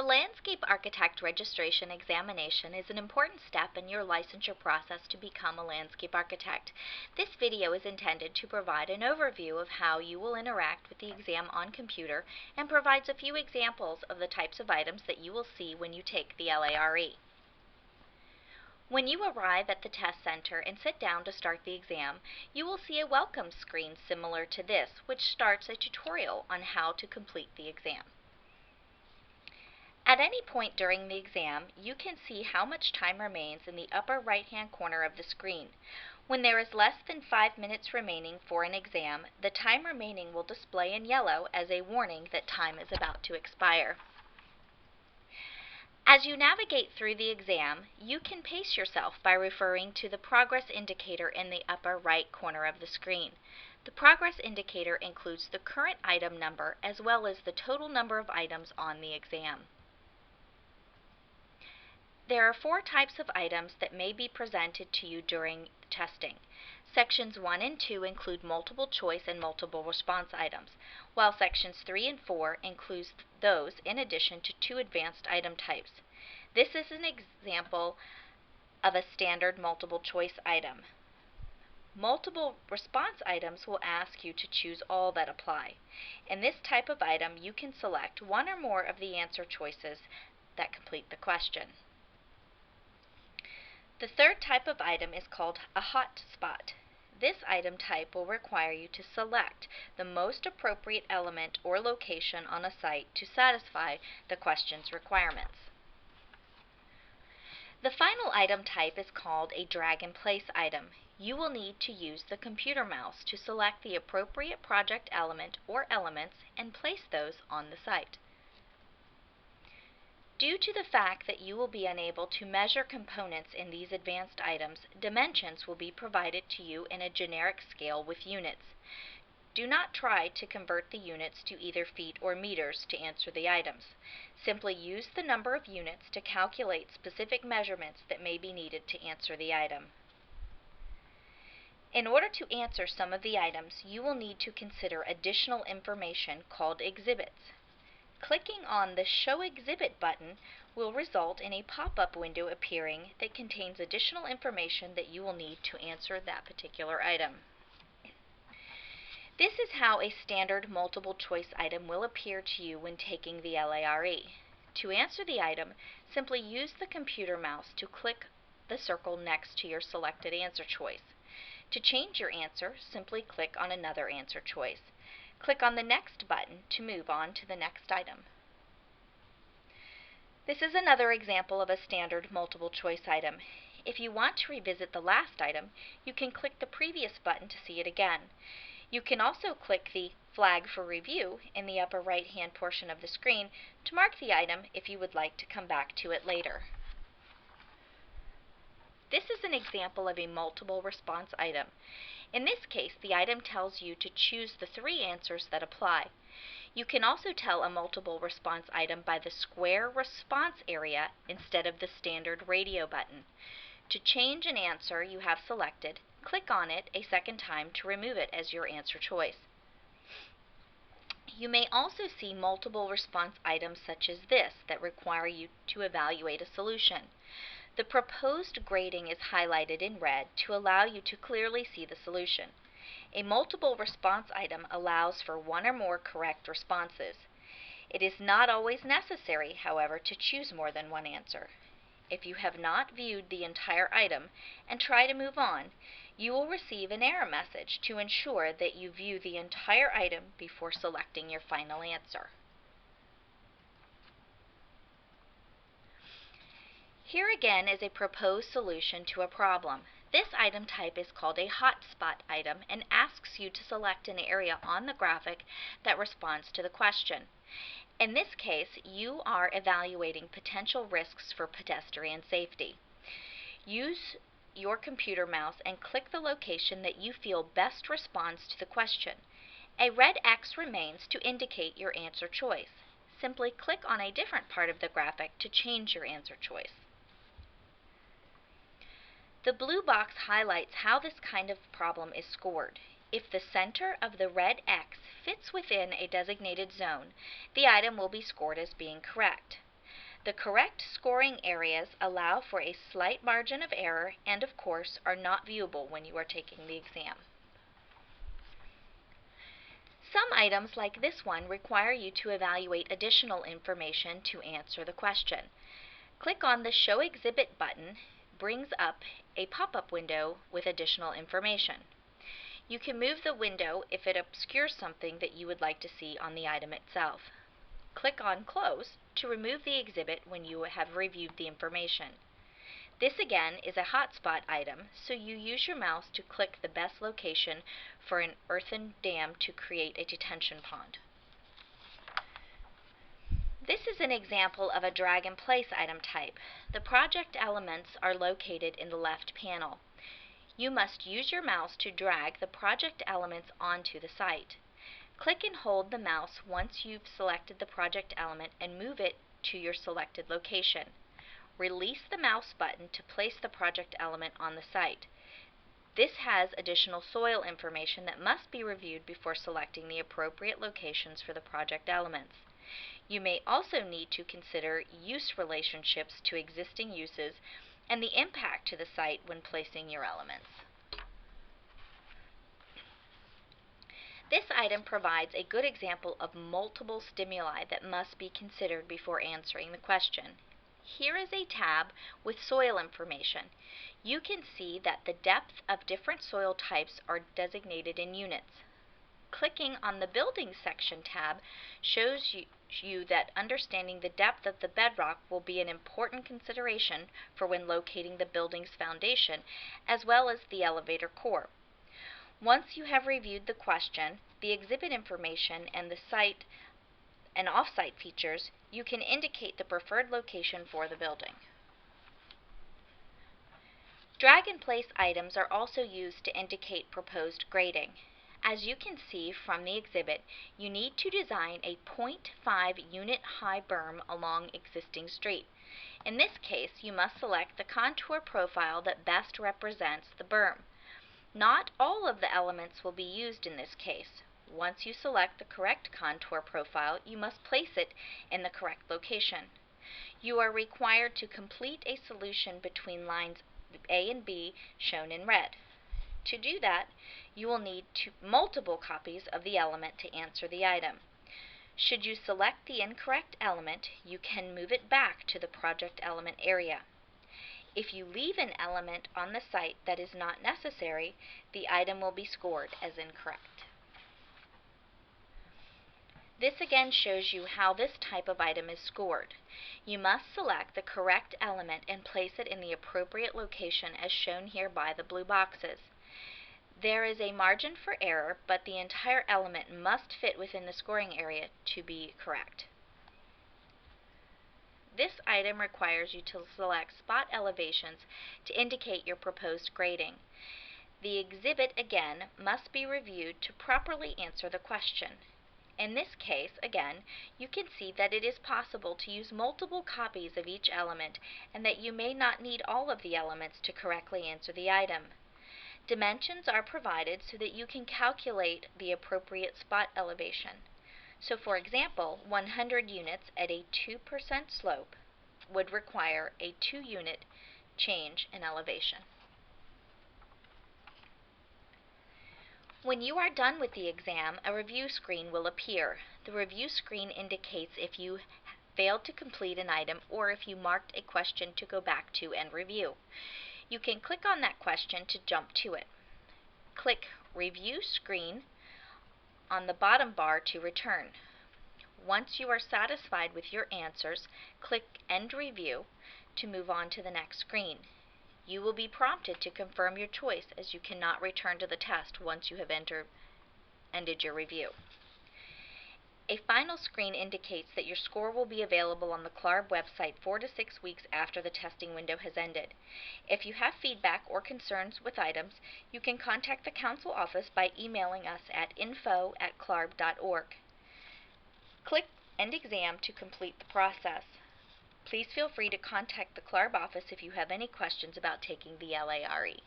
The landscape architect registration examination is an important step in your licensure process to become a landscape architect. This video is intended to provide an overview of how you will interact with the exam on computer and provides a few examples of the types of items that you will see when you take the L.A.R.E. When you arrive at the test center and sit down to start the exam, you will see a welcome screen similar to this, which starts a tutorial on how to complete the exam. At any point during the exam, you can see how much time remains in the upper right-hand corner of the screen. When there is less than 5 minutes remaining for an exam, the time remaining will display in yellow as a warning that time is about to expire. As you navigate through the exam, you can pace yourself by referring to the progress indicator in the upper right corner of the screen. The progress indicator includes the current item number as well as the total number of items on the exam. There are 4 types of items that may be presented to you during testing. Sections 1 and 2 include multiple choice and multiple response items, while sections 3 and 4 include those in addition to 2 advanced item types. This is an example of a standard multiple choice item. Multiple response items will ask you to choose all that apply. In this type of item, you can select one or more of the answer choices that complete the question. The third type of item is called a hotspot. This item type will require you to select the most appropriate element or location on a site to satisfy the question's requirements. The final item type is called a drag and place item. You will need to use the computer mouse to select the appropriate project element or elements and place those on the site. Due to the fact that you will be unable to measure components in these advanced items, dimensions will be provided to you in a generic scale with units. Do not try to convert the units to either feet or meters to answer the items. Simply use the number of units to calculate specific measurements that may be needed to answer the item. In order to answer some of the items, you will need to consider additional information called exhibits. Clicking on the Show Exhibit button will result in a pop-up window appearing that contains additional information that you will need to answer that particular item. This is how a standard multiple choice item will appear to you when taking the L.A.R.E. To answer the item, simply use the computer mouse to click the circle next to your selected answer choice. To change your answer, simply click on another answer choice. Click on the Next button to move on to the next item. This is another example of a standard multiple choice item. If you want to revisit the last item, you can click the previous button to see it again. You can also click the Flag for Review in the upper right-hand portion of the screen to mark the item if you would like to come back to it later. This is an example of a multiple response item. In this case, the item tells you to choose the 3 answers that apply. You can also tell a multiple response item by the square response area instead of the standard radio button. To change an answer you have selected, click on it a second time to remove it as your answer choice. You may also see multiple response items such as this that require you to evaluate a solution. The proposed grading is highlighted in red to allow you to clearly see the solution. A multiple response item allows for one or more correct responses. It is not always necessary, however, to choose more than one answer. If you have not viewed the entire item and try to move on, you will receive an error message to ensure that you view the entire item before selecting your final answer. Here again is a proposed solution to a problem. This item type is called a hotspot item and asks you to select an area on the graphic that responds to the question. In this case, you are evaluating potential risks for pedestrian safety. Use your computer mouse and click the location that you feel best responds to the question. A red X remains to indicate your answer choice. Simply click on a different part of the graphic to change your answer choice. The blue box highlights how this kind of problem is scored. If the center of the red X fits within a designated zone, the item will be scored as being correct. The correct scoring areas allow for a slight margin of error and, of course, are not viewable when you are taking the exam. Some items, like this one, require you to evaluate additional information to answer the question. Click on the Show Exhibit button, brings up a pop-up window with additional information. You can move the window if it obscures something that you would like to see on the item itself. Click on Close to remove the exhibit when you have reviewed the information. This again is a hotspot item, so you use your mouse to click the best location for an earthen dam to create a detention pond. This is an example of a drag and place item type. The project elements are located in the left panel. You must use your mouse to drag the project elements onto the site. Click and hold the mouse once you've selected the project element and move it to your selected location. Release the mouse button to place the project element on the site. This has additional soil information that must be reviewed before selecting the appropriate locations for the project elements. You may also need to consider use relationships to existing uses and the impact to the site when placing your elements. This item provides a good example of multiple stimuli that must be considered before answering the question. Here is a tab with soil information. You can see that the depth of different soil types are designated in units. Clicking on the Buildings section tab shows you that understanding the depth of the bedrock will be an important consideration for when locating the building's foundation, as well as the elevator core. Once you have reviewed the question, the exhibit information, and the site and off-site features, you can indicate the preferred location for the building. Drag and place items are also used to indicate proposed grading. As you can see from the exhibit, you need to design a 0.5 unit high berm along existing street. In this case, you must select the contour profile that best represents the berm. Not all of the elements will be used in this case. Once you select the correct contour profile, you must place it in the correct location. You are required to complete a solution between lines A and B shown in red. To do that, you will need multiple copies of the element to answer the item. Should you select the incorrect element, you can move it back to the project element area. If you leave an element on the site that is not necessary, the item will be scored as incorrect. This again shows you how this type of item is scored. You must select the correct element and place it in the appropriate location as shown here by the blue boxes. There is a margin for error, but the entire element must fit within the scoring area to be correct. This item requires you to select spot elevations to indicate your proposed grading. The exhibit, again, must be reviewed to properly answer the question. In this case, again, you can see that it is possible to use multiple copies of each element and that you may not need all of the elements to correctly answer the item. Dimensions are provided so that you can calculate the appropriate spot elevation. So for example, 100 units at a 2% slope would require a 2-unit change in elevation. When you are done with the exam, a review screen will appear. The review screen indicates if you failed to complete an item or if you marked a question to go back to and review. You can click on that question to jump to it. Click Review Screen on the bottom bar to return. Once you are satisfied with your answers, click End Review to move on to the next screen. You will be prompted to confirm your choice as you cannot return to the test once you have ended your review. A final screen indicates that your score will be available on the L.A.R.E website 4 to 6 weeks after the testing window has ended. If you have feedback or concerns with items, you can contact the Council office by emailing us at info@larb.org. Click End Exam to complete the process. Please feel free to contact the L.A.R.E office if you have any questions about taking the L.A.R.E.